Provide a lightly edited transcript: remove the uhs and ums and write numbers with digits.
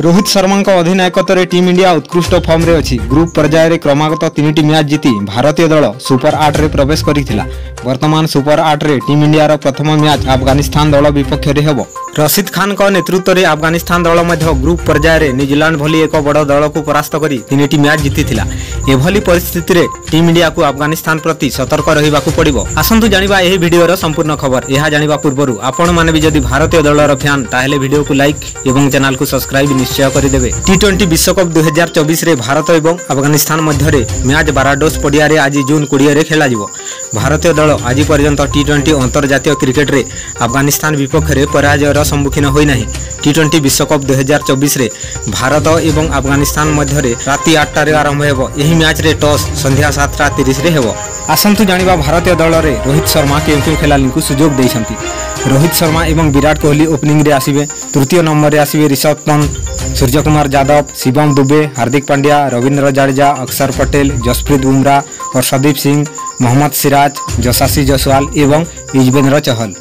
Rohit Sharma अधिनायकत्व team India उत्कृष्ट form रे अछि। ग्रुप पर्याय रे क्रमागत 3टी मैच जीति भारतीय दल सुपर 8 रे प्रवेश करिथिला। वर्तमान सुपर 8 रे टीम इंडिया रो प्रथम मैच अफगानिस्तान दल विपक्ष रे हेबो। रशीद खान का नेतृत्व रे अफगानिस्तान दल मध्य ग्रुप पर्याय रे न्यूजीलैंड भली एक बड़ दल को परास्त करी 3टी मैच जीतिथिला। एभली परिस्थिति रे टीम इंडिया को अफगानिस्तान प्रति सतर्क रहिबाकू पड़िबो। आसंतु जानिबा एही वीडियो रो संपूर्ण खबर। यहा जानिबा पूर्वरु आपण माने भी जदि भारतीय दल रो फैन ताहेले वीडियो को लाइक एवं चैनल को सब्सक्राइब निश्चय करिदेबे। टी20 विश्वकप 2024 रे भारत एवं अफगानिस्तान मध्य रे मैच बाराडोस पड़िया रे आज जून 20 रे खेला जिवो। भारतीय दल आज पर्यंत टी20 अंतर्जातीय क्रिकेट रे अफगानिस्तान विपक्ष रे पराजयर सम्मुखीन होई नाही। टी20 विश्वकप 2024 रे भारत एवं अफगानिस्तान मध्य रे राति 8 रे आरंभ हेबो। एही मैच रे टॉस संध्या 7:30 रे हेबो। आसंतु जानिबा भारतीय दल रे रोहित शर्मा केउ खेलाली को सुजोग दैछंती। रोहित शर्मा एवं विराट कोहली ओपनिंग रे आसीबे। तृतीय नंबर रे आसीबे ऋषभ पंत, सूर्यकुमार यादव, शिवम दुबे, हार्दिक पांड्या, रविंद्र जडेजा, अक्षर पटेल, जसप्रीत बुमराह और संदीप सिंह, मोहम्मद सिराज, यशस्वी जायसवाल एवं युजवेंद्र चहल।